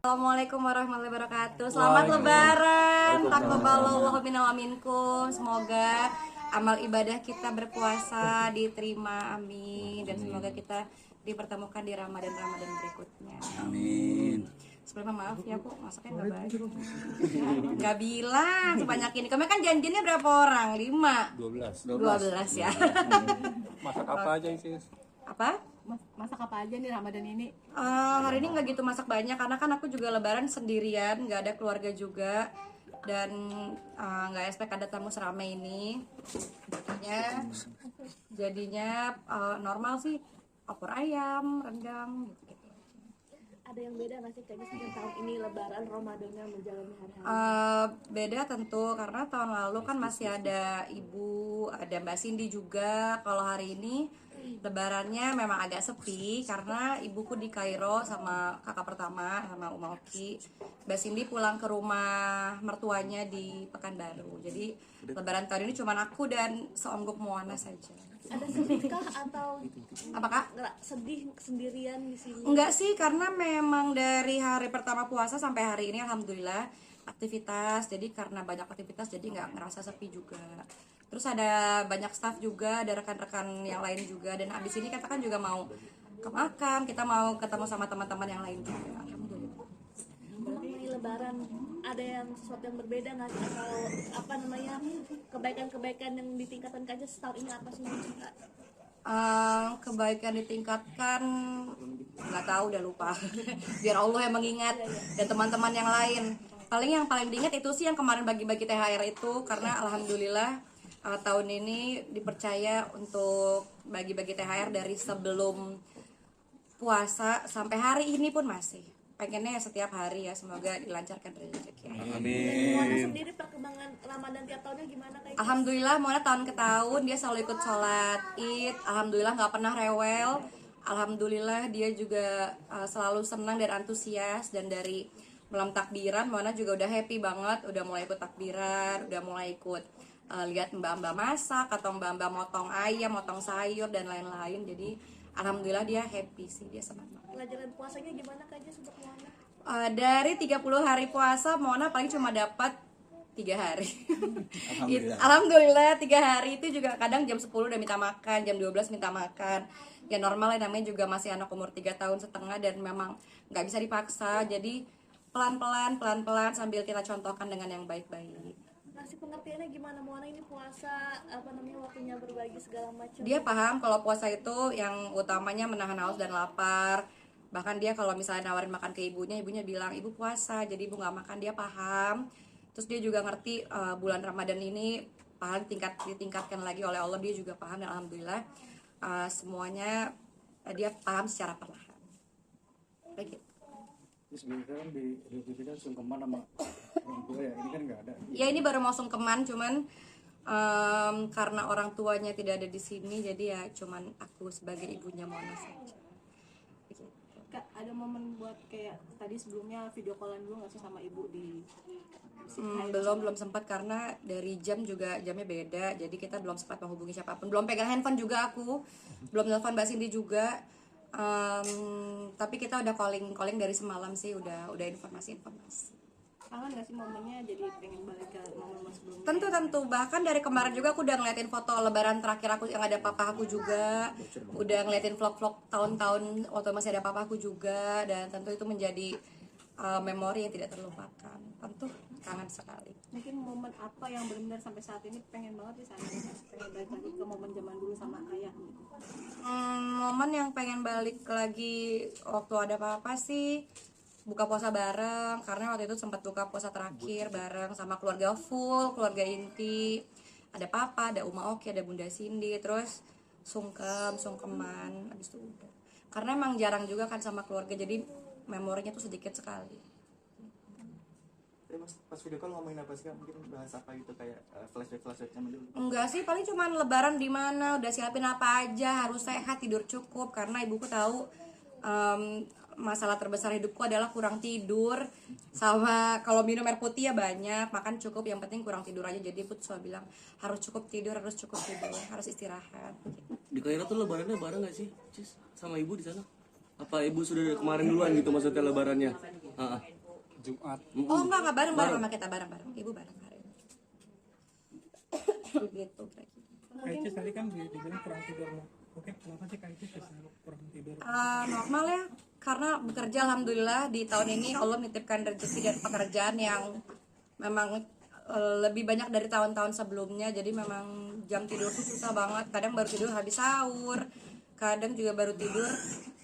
Assalamualaikum warahmatullahi wabarakatuh. Selamat Lebaran. Taqabbalallahu minna wa minkum. Semoga amal ibadah kita berpuasa diterima, amin. Dan semoga kita dipertemukan di Ramadan berikutnya. Amin. Sebelumnya maaf ya Bu, masaknya nggak baik. Nggak bilang sebanyak ini. Kemarin kan janjinya berapa orang? 5? 12 ya. Masak apa aja sis? Apa? Masak apa aja nih Ramadan ini? Hari ini nggak gitu masak banyak karena kan aku juga Lebaran sendirian, nggak ada keluarga juga dan nggak expect ada tamu seramai ini. Jadinya normal sih, opor ayam, rendang gitu. Ada yang beda nggak sih kayaknya tahun ini Lebaran Ramadannya menjalani hari-hari? Beda tentu karena tahun lalu kan masih ada ibu, ada Mbak Cindy juga. Kalau hari ini Lebarannya memang agak sepi karena ibuku di Kairo sama kakak pertama sama Uma Oki. Mbak Cindy pulang ke rumah mertuanya di Pekanbaru. Jadi Lebaran tahun ini cuma aku dan seonggok Moana saja. Ada sedihkah atau Apakah? sedih sendirian di sini? Enggak sih, karena memang dari hari pertama puasa sampai hari ini alhamdulillah aktivitas. Jadi karena banyak aktivitas jadi nggak ngerasa sepi juga. Terus ada banyak staff juga, ada rekan-rekan yang lain juga. Dan abis ini kita kan juga mau ke makam, kita mau ketemu sama teman-teman yang lain juga. Alhamdulillah. Berarti di Lebaran ada yang sesuatu yang berbeda nggak sih? Atau apa namanya kebaikan-kebaikan yang ditingkatkan aja setahun ini apa sih? Kebaikan ditingkatkan nggak tahu, udah lupa. Biar Allah yang mengingat dan teman-teman yang lain. Yang paling diingat itu sih yang kemarin bagi-bagi THR itu, karena alhamdulillah tahun ini dipercaya untuk bagi-bagi THR dari sebelum puasa sampai hari ini pun masih. Pengennya setiap hari ya, semoga dilancarkan rezeki. Amin. Moana sendiri perkembangan Ramadan tiap tahunnya gimana kayak? Alhamdulillah Moana tahun ke tahun dia selalu ikut sholat Id. Alhamdulillah nggak pernah rewel. Alhamdulillah dia juga selalu senang dan antusias. Dan dari malam takbiran Moana juga udah happy banget, udah mulai ikut takbiran, udah mulai ikut lihat mbak-mbak masak atau mbak-mbak motong ayam, motong sayur dan lain-lain. Jadi alhamdulillah dia happy sih, dia senang banget. Pelajaran puasanya gimana kak untuk Moana? Dari 30 hari puasa Moana paling cuma dapat 3 hari. Alhamdulillah 3 hari itu juga kadang jam 10 udah minta makan, jam 12 minta makan. Ya normal lah, namanya juga masih anak umur 3 tahun setengah dan memang nggak bisa dipaksa. Jadi pelan-pelan sambil kita contohkan dengan yang baik-baik. Masih pengertiannya gimana? Moana ini puasa waktunya berbagi segala macam. Dia paham kalau puasa itu yang utamanya menahan haus dan lapar. Bahkan dia kalau misalnya nawarin makan ke ibunya bilang ibu puasa, jadi ibu nggak makan, dia paham. Terus dia juga ngerti bulan Ramadan ini paham ditingkatkan lagi oleh Allah, dia juga paham dan alhamdulillah semuanya dia paham secara perlahan. Begitu. Sebenarnya kan di TV kan sungkeman sama orang tua ya, ini kan nggak ada. Ya ini baru mau sungkeman, cuman karena orang tuanya tidak ada di sini, jadi ya cuman aku sebagai ibunya Moana saja. Kak, ada momen buat kayak tadi sebelumnya video callan dulu nggak sih sama ibu di belum sempat karena dari jamnya beda, jadi kita belum sempat menghubungi siapapun, belum pegang handphone juga, aku belum telepon Mbak Cindy juga. Tapi kita udah calling dari semalam sih, udah informasi. Kangen nggak sih momennya, jadi pengen balik ke momen sebelumnya? Tentu, bahkan dari kemarin juga aku udah ngeliatin foto Lebaran terakhir aku yang ada papa aku juga, udah ngeliatin vlog tahun-tahun waktu masih ada papa aku juga, dan tentu itu menjadi memori yang tidak terlupakan. Tentu kangen sekali. Mungkin momen apa yang benar-benar sampai saat ini pengen banget di sana, pengen balik lagi ke momen zaman dulu sama ayah gitu? Momen yang pengen balik lagi waktu ada papa sih buka puasa bareng, karena waktu itu sempat buka puasa terakhir bareng sama keluarga full, keluarga inti. Ada papa, ada Uma Oki, ada Bunda Cindy, terus sungkeman, habis itu udah. Karena emang jarang juga kan sama keluarga, jadi memorinya tuh sedikit sekali. Mas, pas video call ngomongin apa sih? Mungkin bahas apa gitu, kayak flashback sama dulu? Enggak sih, paling cuman Lebaran di mana, udah siapin apa aja, harus sehat, tidur cukup. Karena ibuku tahu masalah terbesar hidupku adalah kurang tidur, sama kalau minum air putih ya banyak, makan cukup, yang penting kurang tidur aja. Jadi ibu selalu bilang harus cukup tidur, harus istirahat. Di Kairo tuh Lebarannya bareng nggak sih, Cis, sama ibu di sana? Apa ibu sudah kemarin duluan gitu maksudnya Lebarannya? Jumat. Oh enggak bareng sama kita, bareng ibu bareng hari ini. Gitu kira-kira. Kak Icis tadi kan dibilang kurang tidur. Oke, kenapa sih Kak Icis bisa kurang tidur? Normal ya, karena bekerja alhamdulillah di tahun ini Allah menitipkan rezeki dan pekerjaan yang memang lebih banyak dari tahun-tahun sebelumnya. Jadi memang jam tidur tuh susah banget. Kadang baru tidur habis sahur, kadang juga baru tidur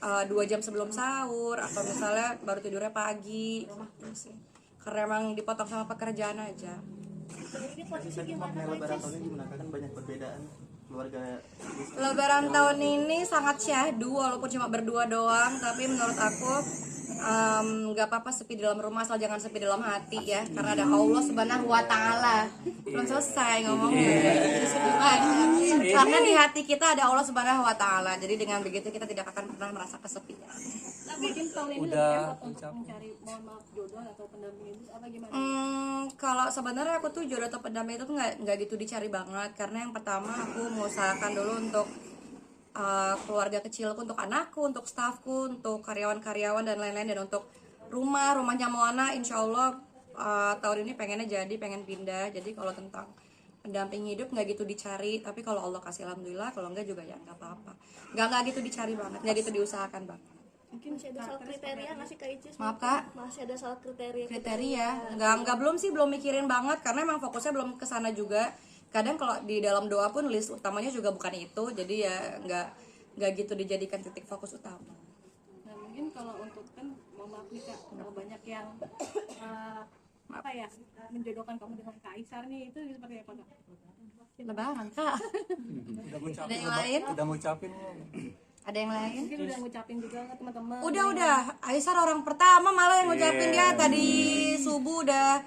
2 jam sebelum sahur, atau misalnya baru tidurnya pagi gitu sih. Karena emang dipotong sama pekerjaan aja. Ini posisi Tadi gimana makna Kak lebaran Icis? tahun ini gimana? Kan banyak perbedaan keluarga. Lebaran tahun ini sangat syahdu walaupun cuma berdua doang, tapi menurut aku nggak apa-apa sepi di dalam rumah, asal jangan sepi dalam hati ya, karena ada Allah Subhanahu wa Ta'ala. Belum selesai ngomongnya. Karena di hati kita ada Allah Subhanahu wa Ta'ala, jadi dengan begitu kita tidak akan pernah merasa kesepian. Mungkin tahun ini Udah lebih effort untuk mencari mohon maaf jodoh atau pendamping itu apa gimana? Kalau sebenarnya aku tuh jodoh atau pendamping itu tuh nggak gitu dicari banget, karena yang pertama aku mengusahakan dulu untuk keluarga kecilku, untuk anakku, untuk stafku, untuk karyawan-karyawan dan lain-lain, dan untuk rumahnya Moana insya Allah tahun ini pengen pindah. Jadi kalau tentang pendamping hidup nggak gitu dicari, tapi kalau Allah kasih alhamdulillah, kalau enggak juga ya nggak apa-apa. Nggak gitu dicari banget, nggak gitu diusahakan banget. Mungkin masih ada soal kriteria nggak sih Kak Icis? Maaf, Kak? Masih ada soal kriteria. Nggak belum mikirin banget, karena emang fokusnya belum ke sana juga. Kadang kalau di dalam doa pun list utamanya juga bukan itu, jadi ya nggak gitu dijadikan titik fokus utama. Nah mungkin kalau untuk kan mohon maaf nih Kak, banyak yang apa ya menjodohkan kamu dengan Kaisar nih, itu seperti apa Kak? Lebaran, Kak. Ada yang lain? Udah ngucapin Ada yang lain? Mungkin udah ngucapin juga nggak teman-teman? Udah. Aisyah orang pertama malah yang ngucapin. Dia tadi subuh udah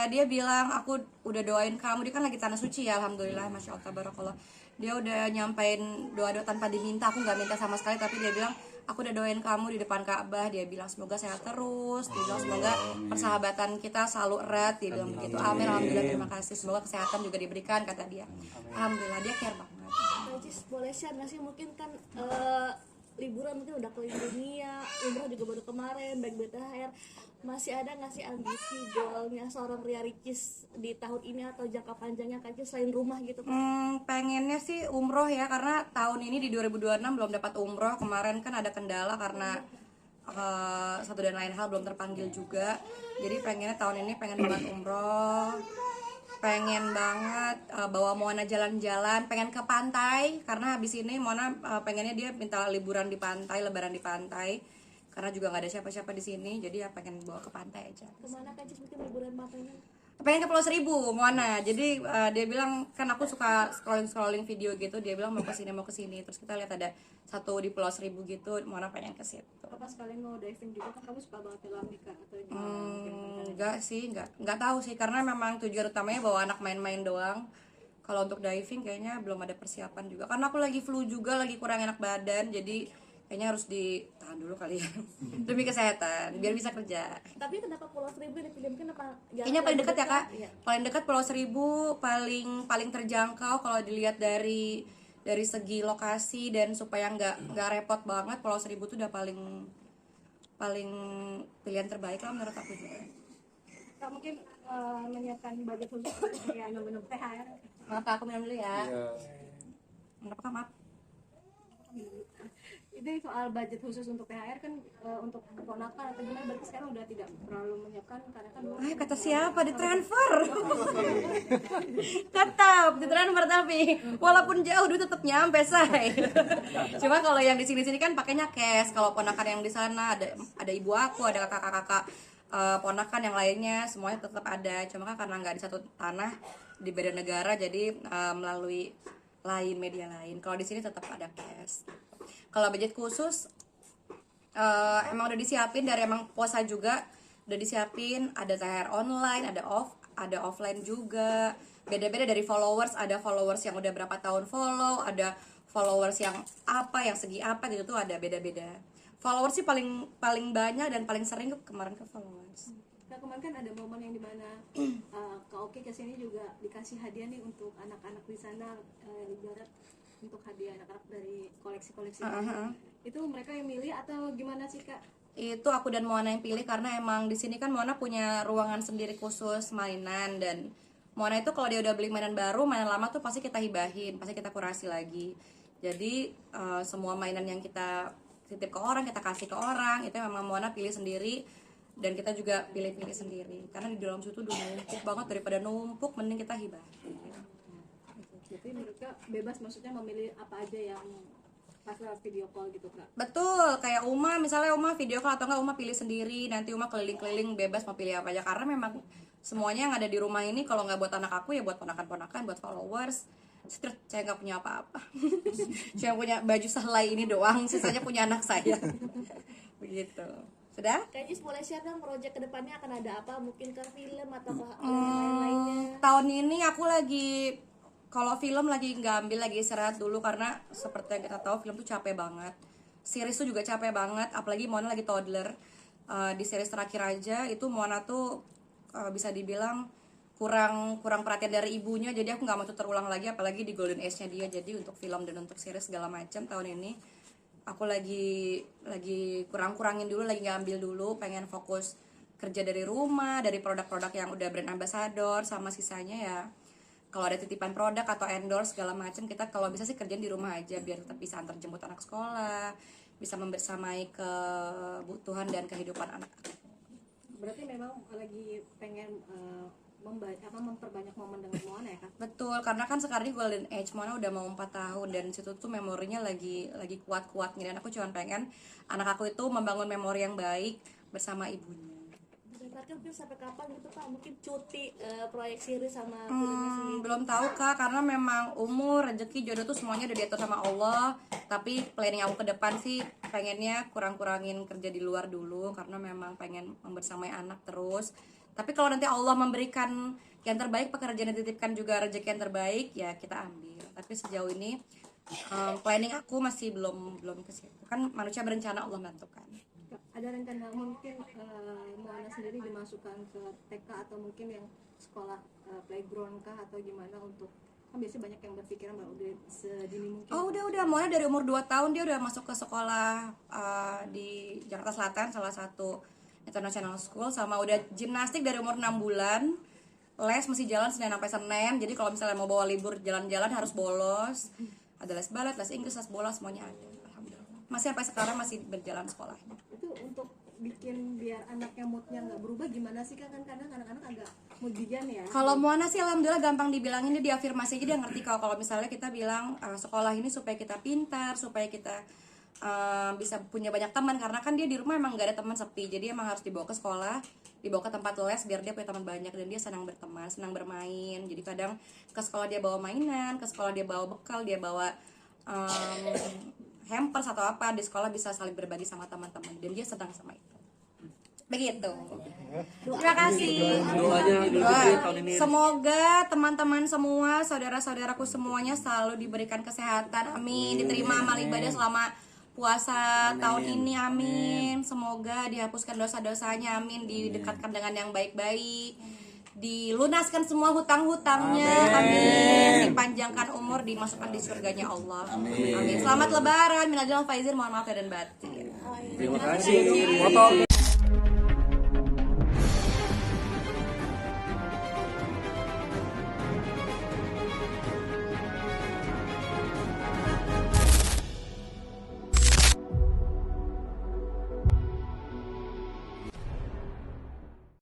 dia bilang aku udah doain kamu. Dia kan lagi tanah suci ya, alhamdulillah, masya Allah tabarakallah. Dia udah nyampein doa-doa tanpa diminta, aku nggak minta sama sekali, tapi dia bilang aku udah doain kamu di depan Ka'bah. Dia bilang semoga sehat terus, dia bilang semoga persahabatan kita selalu erat, dia bilang begitu. Amin, alhamdulillah, terima kasih. Semoga kesehatan juga diberikan, kata dia. Alhamdulillah, dia care banget. Kak Icis boleh share nggak sih, mungkin kan liburan mungkin udah keliling dunia, umroh juga baru kemarin, baik THR, masih ada nggak sih ambisi goalnya seorang Ria Ricis di tahun ini atau jangka panjangnya Kak Icis selain rumah gitu? Pengennya sih umroh ya, karena tahun ini di 2026 belum dapat umroh. Kemarin kan ada kendala karena satu dan lain hal, belum terpanggil juga. Jadi pengennya tahun ini pengen banget umroh, pengen banget bawa Moana jalan-jalan, pengen ke pantai, karena habis ini Moana pengennya dia minta liburan di pantai, lebaran di pantai, karena juga nggak ada siapa-siapa di sini, jadi ya pengen bawa ke pantai aja. Kemana Kak Icis mungkin liburan pantainya? Pengen ke Pulau Seribu Moana, jadi dia bilang kan aku suka scrolling video gitu, dia bilang mau ke sini, terus kita lihat ada satu di Pulau Seribu gitu, Moana pengen ke situ. Apa sekalian mau diving juga kan, kamu suka banget film nih Kak, atau gimana? Enggak sih, enggak tahu sih, karena memang tujuan utamanya bawa anak main-main doang. Kalau untuk diving kayaknya belum ada persiapan juga, karena aku lagi flu juga, lagi kurang enak badan, jadi kayaknya harus ditahan dulu kali ya demi kesehatan biar bisa kerja. Tapi kenapa Pulau Seribu dipilih, kenapa? Kayaknya paling dekat ya Kak, Iya. paling dekat Pulau Seribu, paling terjangkau kalau dilihat dari segi lokasi, dan supaya nggak repot banget, Pulau Seribu tuh udah paling pilihan terbaik lah menurut aku juga. Kak mungkin menyiapkan budget khusus untuk ya minum THR. Maaf Kak, aku minum dulu ya. Kenapa Kak, maaf? Itu soal budget khusus untuk THR kan, untuk keponakan atau gimana, berarti sekarang udah tidak terlalu menyiapkan karena kan Kata siapa ditransfer? Tetap ditransfer, tapi walaupun jauh duit tetap nyampe say. Cuma kalau yang di sini kan pakainya cash. Kalau ponakan yang di sana ada ibu aku, ada kakak-kakak ponakan yang lainnya, semuanya tetap ada. Cuma kan karena nggak di satu tanah, di beda negara, jadi melalui media lain. Kalau di sini tetap ada cash. Kalau budget khusus emang udah disiapin dari emang puasa juga, udah disiapin, ada THR online, ada offline juga. Beda-beda dari followers, ada followers yang udah berapa tahun follow, ada followers yang apa, yang segi apa gitu tuh, ada beda-beda. Followers sih paling banyak dan paling sering kemarin ke followers. Kak, kemarin kan ada momen yang dimana Kak Oki kesini juga dikasih hadiah nih untuk anak-anak di sana, ibarat untuk hadiah anak-anak dari koleksi-koleksi itu mereka yang milih atau gimana sih Kak? Itu aku dan Moana yang pilih karena emang di sini kan Moana punya ruangan sendiri khusus mainan, dan Moana itu kalau dia udah beli mainan baru, mainan lama tuh pasti kita hibahin, pasti kita kurasi lagi. Jadi semua mainan yang kita titip ke orang, kita kasih ke orang, itu memang Moana pilih sendiri, dan kita juga pilih-pilih sendiri karena di dalam situ udah numpuk banget, daripada numpuk mending kita hibahin. Jadi mereka bebas maksudnya memilih apa aja yang pas lewat video call gitu Kak? Betul, kayak Uma, misalnya Uma video call atau enggak Uma pilih sendiri, nanti Uma keliling-keliling bebas mau pilih apa aja, karena memang semuanya yang ada di rumah ini kalau nggak buat anak aku ya buat ponakan-ponakan, buat followers. Saya nggak punya apa-apa, cuma punya baju sehelai ini doang, sisanya punya anak saya. Begitu. Sudah? Kak Jis boleh share dong proyek kedepannya akan ada apa? Mungkin ke film atau ke lain-lainnya? Tahun ini aku lagi, kalau film lagi nggak ambil, lagi istirahat dulu karena seperti yang kita tahu film tuh capek banget, series tuh juga capek banget, apalagi Mona lagi toddler. Di series terakhir aja itu Mona tuh bisa dibilang kurang perhatian dari ibunya, jadi aku nggak mau tuh terulang lagi, apalagi di golden age-nya dia. Jadi untuk film dan untuk series segala macam tahun ini aku lagi kurangin dulu, lagi nggak ambil dulu, pengen fokus kerja dari rumah, dari produk-produk yang udah brand ambassador, sama sisanya ya kalau ada titipan produk atau endorse segala macam, kita kalau bisa sih kerjain di rumah aja biar tetap bisa antar jemput anak sekolah, bisa membersamai kebutuhan dan kehidupan anak. Berarti memang lagi pengen memperbanyak momen dengan Moana ya Kak? Betul, karena kan sekarang di golden age, Moana udah mau 4 tahun dan situ tuh memorinya lagi kuat-kuatnya, dan aku cuma pengen anak aku itu membangun memori yang baik bersama ibunya. Berarti mungkin sampai kapan gitu Pak? Mungkin cuti proyek series sama filmnya sendiri? Belum tahu Kak, karena memang umur, rezeki, jodoh tuh semuanya udah diatur sama Allah. Tapi planning aku ke depan sih pengennya kurangin kerja di luar dulu, karena memang pengen membersamai anak terus. Tapi kalau nanti Allah memberikan yang terbaik, pekerjaan yang dititipkan juga rezeki yang terbaik, ya kita ambil. Tapi sejauh ini planning aku masih belum ke situ. Kan manusia berencana, Allah menentukan. Ada rencana mungkin Moana sendiri dimasukkan ke TK atau mungkin yang sekolah playground kah atau gimana, untuk kan biasanya banyak yang berpikiran bahwa udah sedini mungkin. Oh udah, Moana dari umur 2 tahun dia udah masuk ke sekolah di Jakarta Selatan, salah satu international school, sama udah gimnastik dari umur 6 bulan. Les masih jalan Senin sampai Senin, jadi kalau misalnya mau bawa libur jalan-jalan harus bolos. Ada les balet, les Inggris, les bola, semuanya ada. Alhamdulillah. Masih sampai sekarang masih berjalan sekolahnya. Itu untuk bikin biar anaknya moodnya nggak berubah gimana sih Kak? Kan kadang anak-anak agak moodian ya. Kalau Moana sih alhamdulillah gampang dibilangin, dia diafirmasi aja, dia ngerti kalau misalnya kita bilang sekolah ini supaya kita pintar, supaya kita bisa punya banyak teman, karena kan dia di rumah emang nggak ada teman, sepi, jadi emang harus dibawa ke sekolah, dibawa ke tempat les biar dia punya teman banyak, dan dia senang berteman, senang bermain. Jadi kadang ke sekolah dia bawa mainan, ke sekolah dia bawa bekal, dia bawa hampers atau apa, di sekolah bisa saling berbagi sama teman-teman, dan dia senang sama itu. Begitu. Terima kasih. Doanya Doa. tahun ini. Semoga teman-teman semua, saudara-saudaraku semuanya selalu diberikan kesehatan. Amin. Diterima amal ibadah selama puasa tahun ini. Amin. Semoga dihapuskan dosa-dosanya. Amin. Didekatkan dengan yang baik-baik. Dilunaskan semua hutang-hutangnya. Amin. Dipanjangkan umur, dimasukkan di surganya Allah. Amin. Selamat lebaran. Minal aidin wal faizin. Mohon maaf dan batin. Terima kasih. Foto.